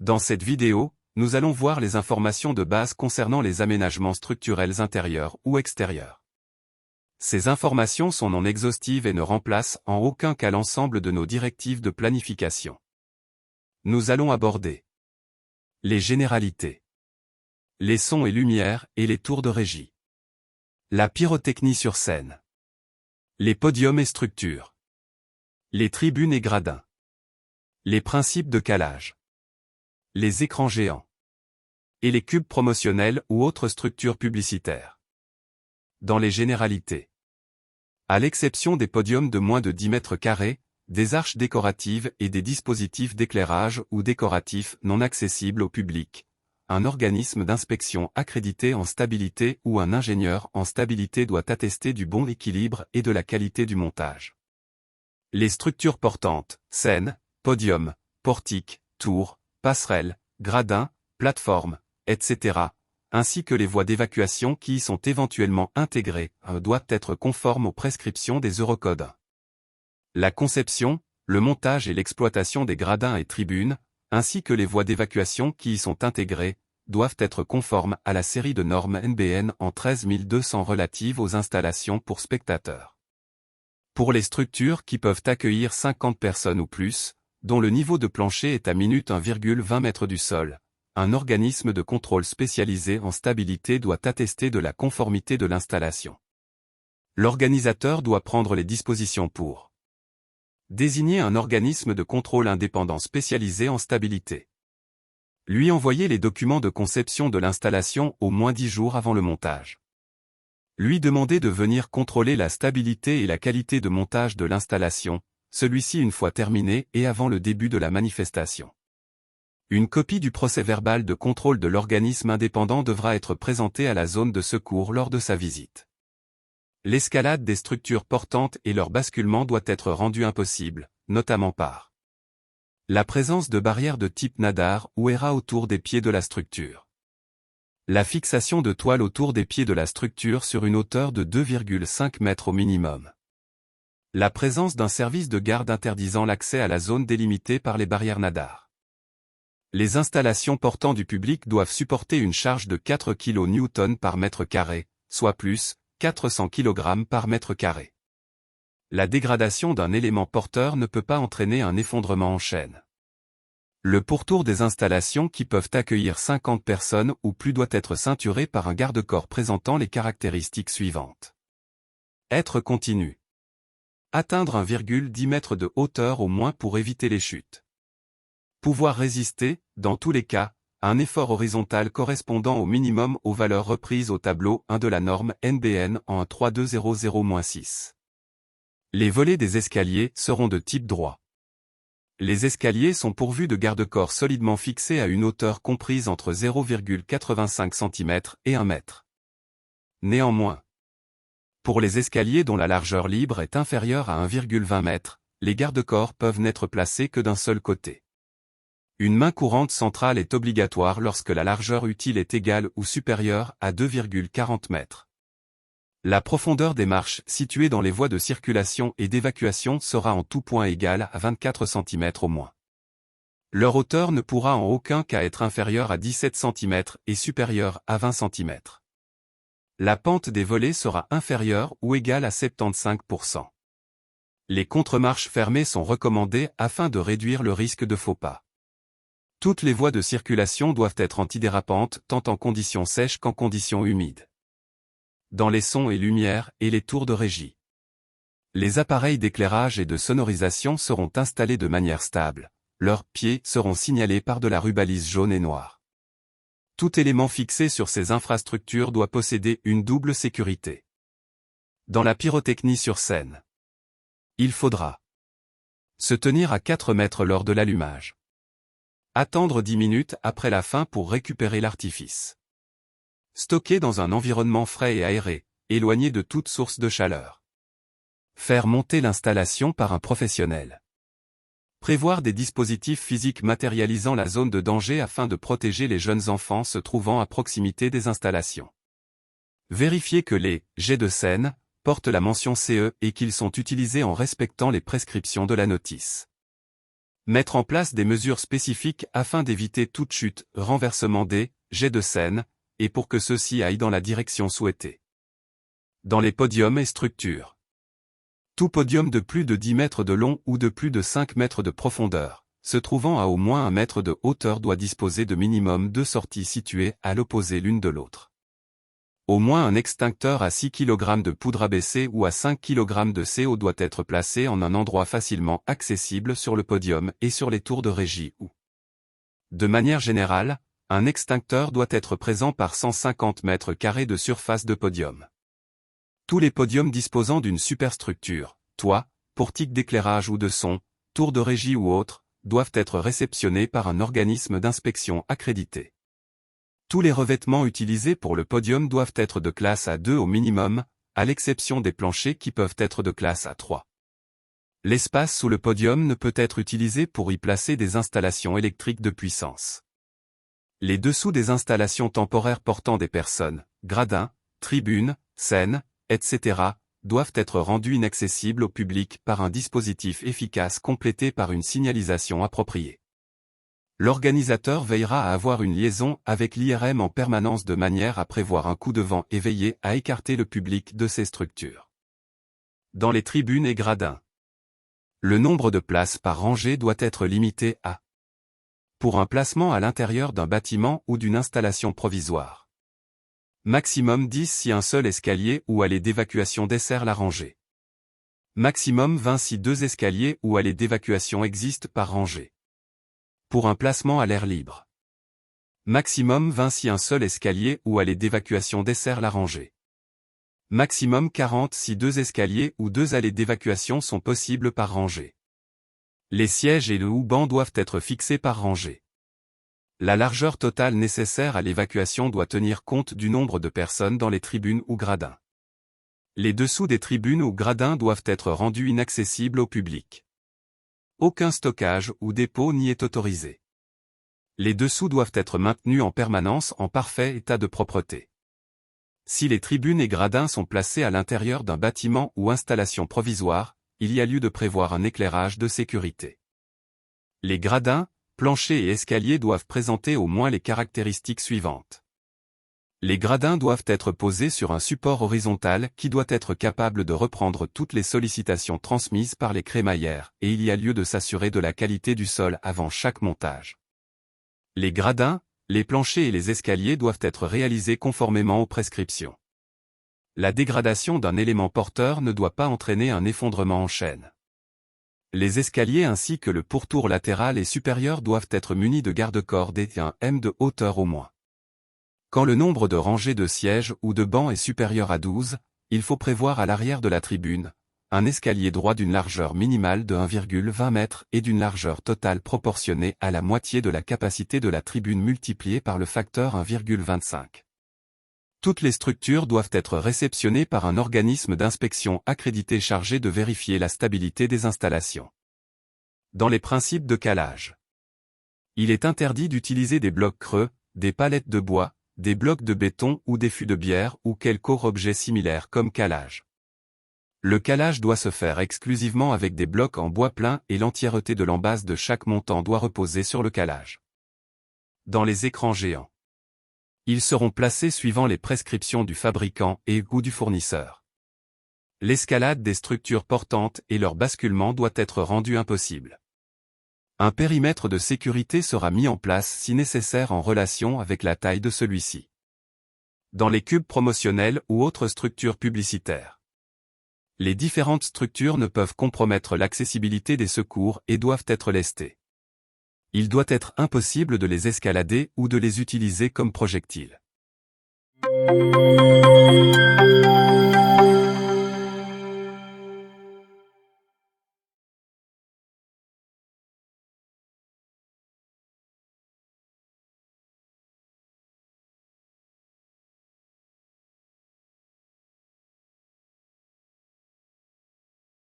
Dans cette vidéo, nous allons voir les informations de base concernant les aménagements structurels intérieurs ou extérieurs. Ces informations sont non exhaustives et ne remplacent en aucun cas l'ensemble de nos directives de planification. Nous allons aborder les généralités, les sons et lumières et les tours de régie, la pyrotechnie sur scène, les podiums et structures, les tribunes et gradins, les principes de calage, les écrans géants et les cubes promotionnels ou autres structures publicitaires. Dans les généralités, à l'exception des podiums de moins de 10 mètres carrés, des arches décoratives et des dispositifs d'éclairage ou décoratifs non accessibles au public, un organisme d'inspection accrédité en stabilité ou un ingénieur en stabilité doit attester du bon équilibre et de la qualité du montage. Les structures portantes, scènes, podiums, portiques, tours, passerelles, gradins, plateformes, etc., ainsi que les voies d'évacuation qui y sont éventuellement intégrées, doivent être conformes aux prescriptions des Eurocodes. La conception, le montage et l'exploitation des gradins et tribunes, ainsi que les voies d'évacuation qui y sont intégrées, doivent être conformes à la série de normes NBN en 13200 relatives aux installations pour spectateurs. Pour les structures qui peuvent accueillir 50 personnes ou plus, dont le niveau de plancher est à 1,20 m du sol, un organisme de contrôle spécialisé en stabilité doit attester de la conformité de l'installation. L'organisateur doit prendre les dispositions pour désigner un organisme de contrôle indépendant spécialisé en stabilité. Lui envoyer les documents de conception de l'installation au moins 10 jours avant le montage. Lui demander de venir contrôler la stabilité et la qualité de montage de l'installation, celui-ci une fois terminé et avant le début de la manifestation. Une copie du procès-verbal de contrôle de l'organisme indépendant devra être présentée à la zone de secours lors de sa visite. L'escalade des structures portantes et leur basculement doit être rendu impossible, notamment par la présence de barrières de type nadar ou ERA autour des pieds de la structure. La fixation de toiles autour des pieds de la structure sur une hauteur de 2,5 mètres au minimum. La présence d'un service de garde interdisant l'accès à la zone délimitée par les barrières nadar. Les installations portant du public doivent supporter une charge de 4 kN par mètre carré, soit plus, 400 kg par mètre carré. La dégradation d'un élément porteur ne peut pas entraîner un effondrement en chaîne. Le pourtour des installations qui peuvent accueillir 50 personnes ou plus doit être ceinturé par un garde-corps présentant les caractéristiques suivantes. Être continu. Atteindre 1,10 m de hauteur au moins pour éviter les chutes. Pouvoir résister, dans tous les cas, à un effort horizontal correspondant au minimum aux valeurs reprises au tableau 1 de la norme NBN en 13200-6. Les volets des escaliers seront de type droit. Les escaliers sont pourvus de garde-corps solidement fixés à une hauteur comprise entre 0,85 cm et 1 m. Néanmoins, pour les escaliers dont la largeur libre est inférieure à 1,20 m, les garde-corps peuvent n'être placés que d'un seul côté. Une main courante centrale est obligatoire lorsque la largeur utile est égale ou supérieure à 2,40 m. La profondeur des marches situées dans les voies de circulation et d'évacuation sera en tout point égale à 24 cm au moins. Leur hauteur ne pourra en aucun cas être inférieure à 17 cm et supérieure à 20 cm. La pente des volets sera inférieure ou égale à 75%. Les contre-marches fermées sont recommandées afin de réduire le risque de faux pas. Toutes les voies de circulation doivent être antidérapantes tant en conditions sèches qu'en conditions humides. Dans les sons et lumières et les tours de régie. Les appareils d'éclairage et de sonorisation seront installés de manière stable, leurs pieds seront signalés par de la rubalise jaune et noire. Tout élément fixé sur ces infrastructures doit posséder une double sécurité. Dans la pyrotechnie sur scène, il faudra se tenir à 4 mètres lors de l'allumage. Attendre 10 minutes après la fin pour récupérer l'artifice. Stocker dans un environnement frais et aéré, éloigné de toute source de chaleur. Faire monter l'installation par un professionnel. Prévoir des dispositifs physiques matérialisant la zone de danger afin de protéger les jeunes enfants se trouvant à proximité des installations. Vérifier que les jets de scène portent la mention CE et qu'ils sont utilisés en respectant les prescriptions de la notice. Mettre en place des mesures spécifiques afin d'éviter toute chute, renversement des jets de scène, et pour que ceux-ci aillent dans la direction souhaitée. Dans les podiums et structures. Tout podium de plus de 10 mètres de long ou de plus de 5 mètres de profondeur, se trouvant à au moins 1 mètre de hauteur doit disposer de minimum 2 sorties situées à l'opposé l'une de l'autre. Au moins un extincteur à 6 kg de poudre ABC ou à 5 kg de CO doit être placé en un endroit facilement accessible sur le podium et sur les tours de régie ou. De manière générale, un extincteur doit être présent par 150 mètres carrés de surface de podium. Tous les podiums disposant d'une superstructure, toit, portique d'éclairage ou de son, tour de régie ou autre, doivent être réceptionnés par un organisme d'inspection accrédité. Tous les revêtements utilisés pour le podium doivent être de classe A2 au minimum, à l'exception des planchers qui peuvent être de classe A3. L'espace sous le podium ne peut être utilisé pour y placer des installations électriques de puissance. Les dessous des installations temporaires portant des personnes, gradins, tribunes, scènes, etc., doivent être rendus inaccessibles au public par un dispositif efficace complété par une signalisation appropriée. L'organisateur veillera à avoir une liaison avec l'IRM en permanence de manière à prévoir un coup de vent et veiller à écarter le public de ces structures. Dans les tribunes et gradins. Le nombre de places par rangée doit être limité à. Pour un placement à l'intérieur d'un bâtiment ou d'une installation provisoire. Maximum 10 si un seul escalier ou allée d'évacuation dessert la rangée. Maximum 20 si 2 escaliers ou allées d'évacuation existent par rangée. Pour un placement à l'air libre. Maximum 20 si un seul escalier ou allée d'évacuation dessert la rangée. Maximum 40 si 2 escaliers ou 2 allées d'évacuation sont possibles par rangée. Les sièges et le houban doivent être fixés par rangée. La largeur totale nécessaire à l'évacuation doit tenir compte du nombre de personnes dans les tribunes ou gradins. Les dessous des tribunes ou gradins doivent être rendus inaccessibles au public. Aucun stockage ou dépôt n'y est autorisé. Les dessous doivent être maintenus en permanence en parfait état de propreté. Si les tribunes et gradins sont placés à l'intérieur d'un bâtiment ou installation provisoire, il y a lieu de prévoir un éclairage de sécurité. Les gradins, planchers et escaliers doivent présenter au moins les caractéristiques suivantes. Les gradins doivent être posés sur un support horizontal qui doit être capable de reprendre toutes les sollicitations transmises par les crémaillères, et il y a lieu de s'assurer de la qualité du sol avant chaque montage. Les gradins, les planchers et les escaliers doivent être réalisés conformément aux prescriptions. La dégradation d'un élément porteur ne doit pas entraîner un effondrement en chaîne. Les escaliers ainsi que le pourtour latéral et supérieur doivent être munis de garde-corps d'1 m de hauteur au moins. Quand le nombre de rangées de sièges ou de bancs est supérieur à 12, il faut prévoir à l'arrière de la tribune, un escalier droit d'une largeur minimale de 1,20 m et d'une largeur totale proportionnée à la moitié de la capacité de la tribune multipliée par le facteur 1,25. Toutes les structures doivent être réceptionnées par un organisme d'inspection accrédité chargé de vérifier la stabilité des installations. Dans les principes de calage. Il est interdit d'utiliser des blocs creux, des palettes de bois, des blocs de béton ou des fûts de bière ou quelque autre objet similaire comme calage. Le calage doit se faire exclusivement avec des blocs en bois plein et l'entièreté de l'embase de chaque montant doit reposer sur le calage. Dans les écrans géants. Ils seront placés suivant les prescriptions du fabricant et goût du fournisseur. L'escalade des structures portantes et leur basculement doit être rendu impossible. Un périmètre de sécurité sera mis en place si nécessaire en relation avec la taille de celui-ci. Dans les cubes promotionnels ou autres structures publicitaires. Les différentes structures ne peuvent compromettre l'accessibilité des secours et doivent être lestées. Il doit être impossible de les escalader ou de les utiliser comme projectiles.